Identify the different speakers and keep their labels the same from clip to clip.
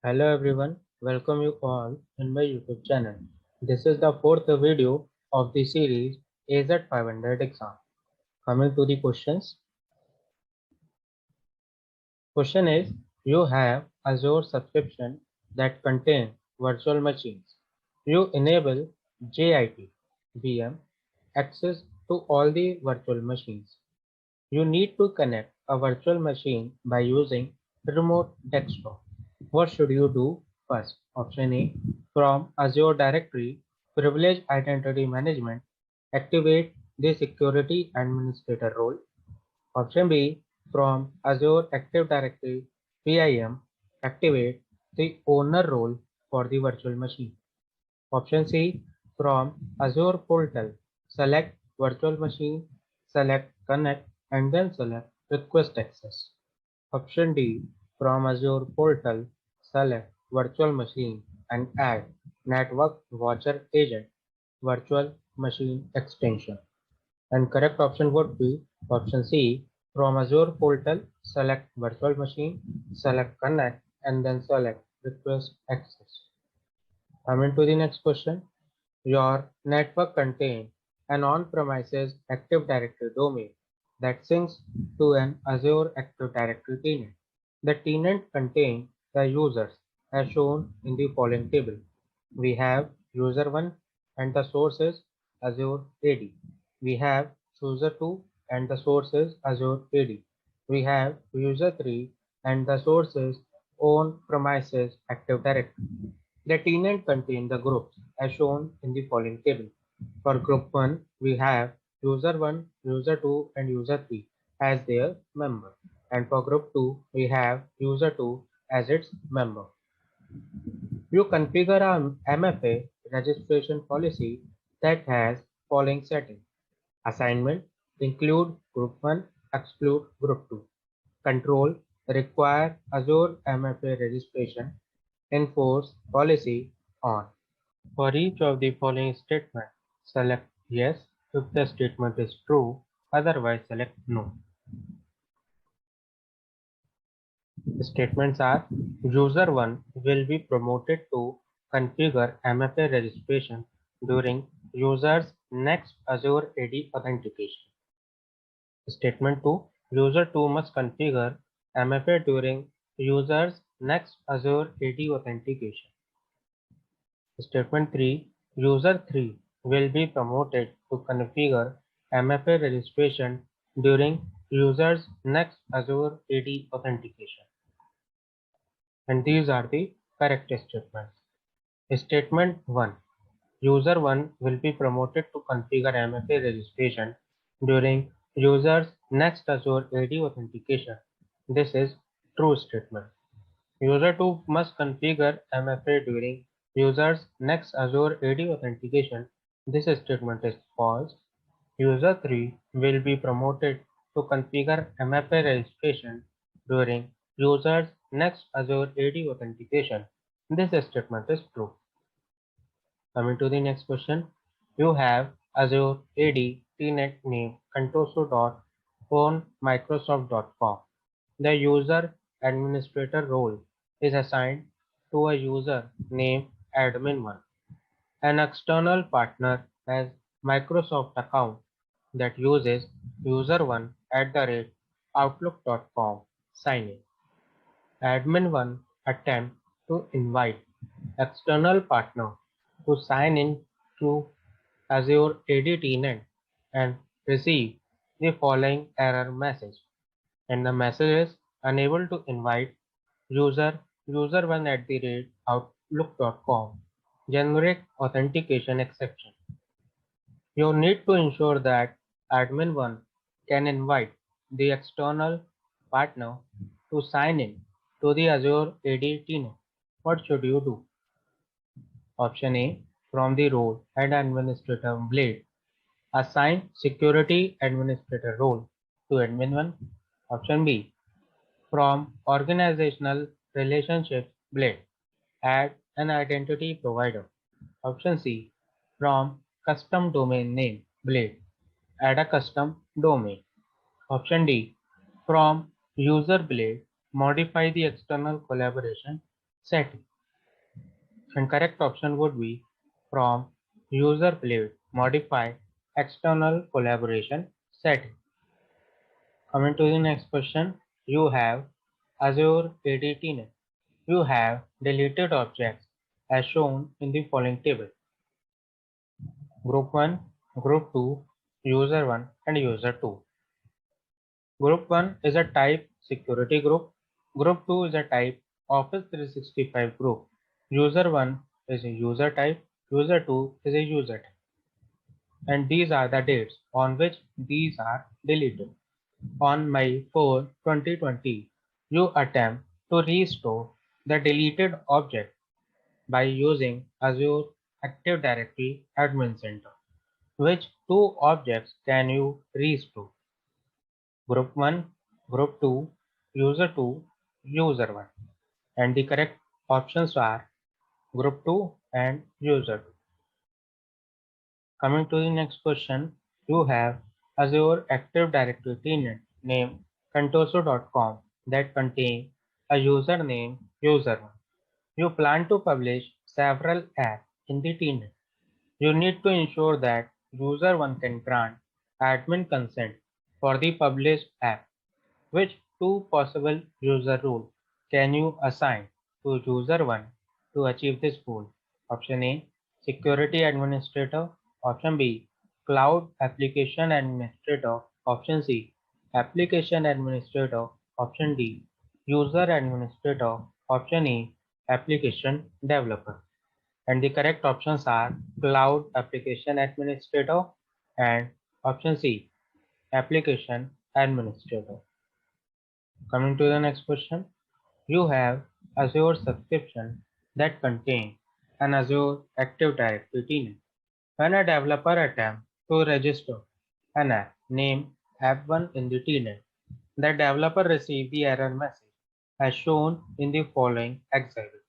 Speaker 1: Hello everyone, welcome you all in my YouTube channel. This is the fourth video of the series AZ-500 exam. Coming to the questions. Question is, you have Azure subscription that contains virtual machines. You enable JIT VM access to all the virtual machines. You need to connect a virtual machine by using remote desktop. What should you do first? Option A. From Azure Directory, Privileged Identity Management, activate the Security Administrator role. Option B. From Azure Active Directory, PIM, activate the owner role for the virtual machine. Option C. From Azure Portal, select Virtual Machine, select Connect, and then select Request Access. Option D. From Azure Portal, select Virtual Machine and add Network Watcher Agent Virtual Machine Extension. And correct option would be option C. From Azure Portal, select Virtual Machine, select Connect, and then select Request Access. Coming to the next question. Your network contains an on-premises Active Directory domain that syncs to an Azure Active Directory tenant. The tenant contains the users as shown in the following table. We have user 1 and the source is Azure AD. We have user 2 and the source is Azure AD. We have user 3 and the source is on-premises Active Directory. The tenant contains the groups as shown in the following table. For group 1, we have user 1, user 2 and user 3 as their member. And for group 2, we have user 2 as its member. You configure a MFA registration policy that has following settings. Assignment include group 1, exclude group 2. Control require Azure MFA registration. Enforce policy on. For each of the following statements, select yes if the statement is true, otherwise select no. The statements are user 1 will be promoted to configure MFA registration during user's next Azure AD authentication. Statement 2, user 2 must configure MFA during user's next Azure AD authentication. Statement 3, user 3 will be promoted to configure MFA registration during user's next Azure AD authentication. And these are the correct statements. Statement 1, user 1 will be promoted to configure MFA registration during user's next Azure AD authentication. This is true statement. User 2 must configure MFA during user's next Azure AD authentication. This statement is false. User 3 will be promoted to configure MFA registration during user's next Azure AD authentication. This statement is true. Coming to the next question. You have Azure AD tnet name contoso.onmicrosoft.com. The user administrator role is assigned to a user named admin1. An external partner has Microsoft account that uses user1@outlook.com sign in. Admin1 attempt to invite external partner to sign in to Azure AD tenant and receive the following error message. And the message is unable to invite user1@outlook.com generic authentication exception. You need to ensure that admin1 can invite the external partner to sign in to the Azure AD tenant. What should you do? Option A, from the role and administrator blade, assign security administrator role to admin1. Option B, from organizational relationships blade, add an identity provider. Option C, from custom domain name blade, add a custom domain. Option D, from user blade, modify the external collaboration setting. And correct option would be from user plate modify external collaboration setting. Coming to the next question, you have Azure AD. You have deleted objects as shown in the following table. Group 1, Group 2, User 1 and User 2. Group 1 is a type security group. Group 2 is a type Office 365 group. User 1 is a user type. User 2 is a user type. And these are the dates on which these are deleted. On May 4, 2020, you attempt to restore the deleted object by using Azure Active Directory Admin Center. Which two objects can you restore? Group 1, Group 2, User 2, User 1. And the correct options are Group 2 and User 2. Coming to the next question, you have Azure Active Directory tenant named contoso.com that contain a username user1. You plan to publish several apps in the tenant. You need to ensure that user1 can grant admin consent for the published app. Which two possible user roles can you assign to user1 to achieve this goal? Option A, Security Administrator. Option B, Cloud Application Administrator. Option C, Application Administrator. Option D, User Administrator. Option E, Application Developer. And the correct options are Cloud Application Administrator and option C, Application Administrator. Coming to the next question, you have Azure subscription that contain an Azure Active Directory tenant. When a developer attempts to register an app named App1 in the tenant, the developer receives the error message as shown in the following example.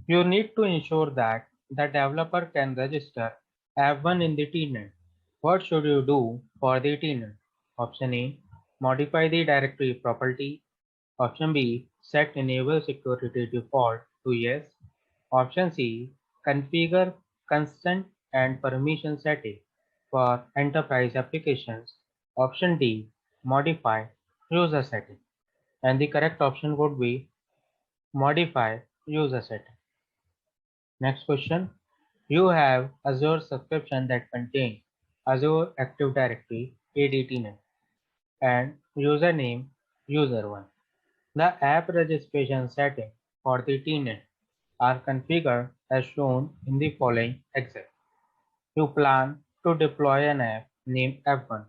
Speaker 1: You need to ensure that the developer can register App1 in the tenant. What should you do for the tenant? Option A, modify the directory property. Option B, set enable security default to yes. Option C, configure consent and permission setting for enterprise applications. Option D, modify user setting. And the correct option would be modify user setting. Next question. You have Azure subscription that contains Azure Active Directory AD and username user1. The app registration settings for the tenant are configured as shown in the following example. You plan to deploy an app named App1.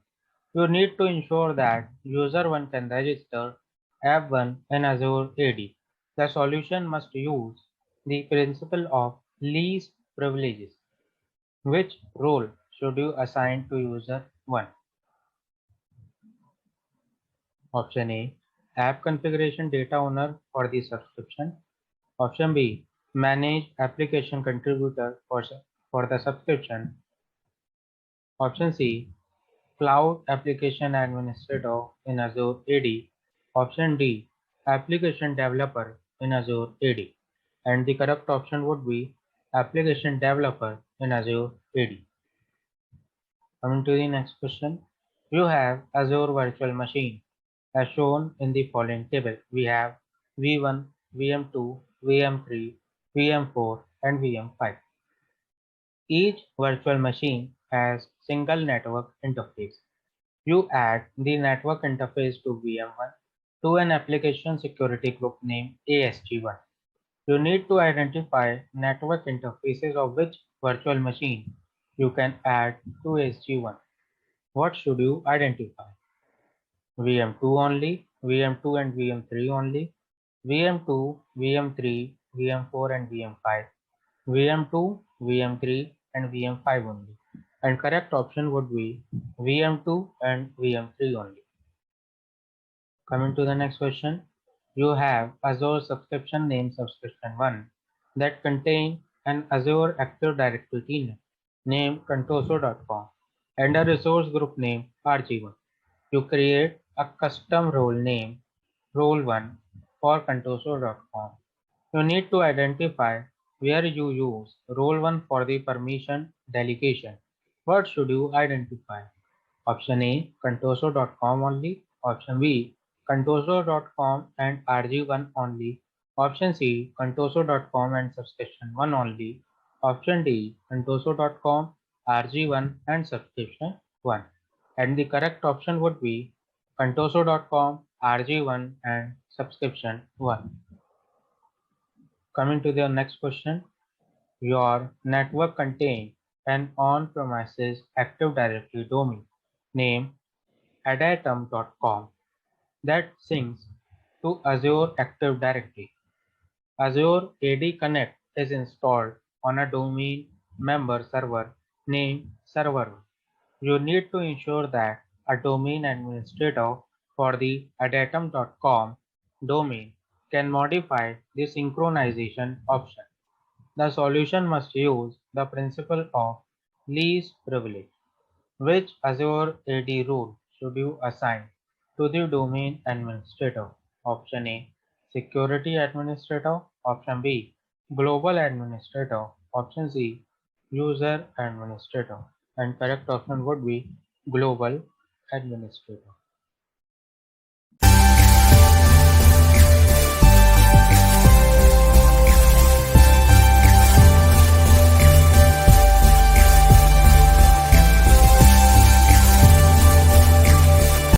Speaker 1: You need to ensure that user1 can register App1 in Azure AD. The solution must use the principle of least privileges. Which role should you assign to user 1? Option A, App Configuration Data Owner for the subscription. Option B, Manage Application Contributor for the subscription. Option C, Cloud Application Administrator in Azure AD. Option D, Application Developer in Azure AD. And the correct option would be Application Developer in Azure AD. Coming to the next question, you have Azure Virtual Machine. As shown in the following table, we have VM1, VM2, VM3, VM4 and VM5. Each virtual machine has single network interface. You add the network interface to VM1 to an application security group named ASG1. You need to identify network interfaces of which virtual machine you can add to ASG1. What should you identify? VM2 only, VM2 and VM3 only, VM2, VM3, VM4 and VM5, VM2, VM3 and VM5 only. And correct option would be VM2 and VM3 only. Coming to the next question, you have Azure subscription name subscription 1 that contain an Azure Active Directory tenant named contoso.com and a resource group name RG1. You create a custom role name role1 for contoso.com. You need to identify where you use role 1 for the permission delegation. What should you identify? Option A, contoso.com only. Option B, contoso.com and RG1 only. Option C, contoso.com and subscription 1 only. Option D, contoso.com, RG1 and subscription 1. And the correct option would be contoso.com, RG1 and subscription 1. Coming to the next question. Your network contains an on-premises Active Directory domain named adatom.com that syncs to Azure Active Directory. Azure AD Connect is installed on a domain member server named Server. You need to ensure that a domain administrator for the adatom.com domain can modify the synchronization option. The solution must use the principle of least privilege. Which Azure AD role should you assign to the domain administrator? Option A, Security Administrator. Option B, Global Administrator. Option C, User Administrator. And correct option would be Global Administrator.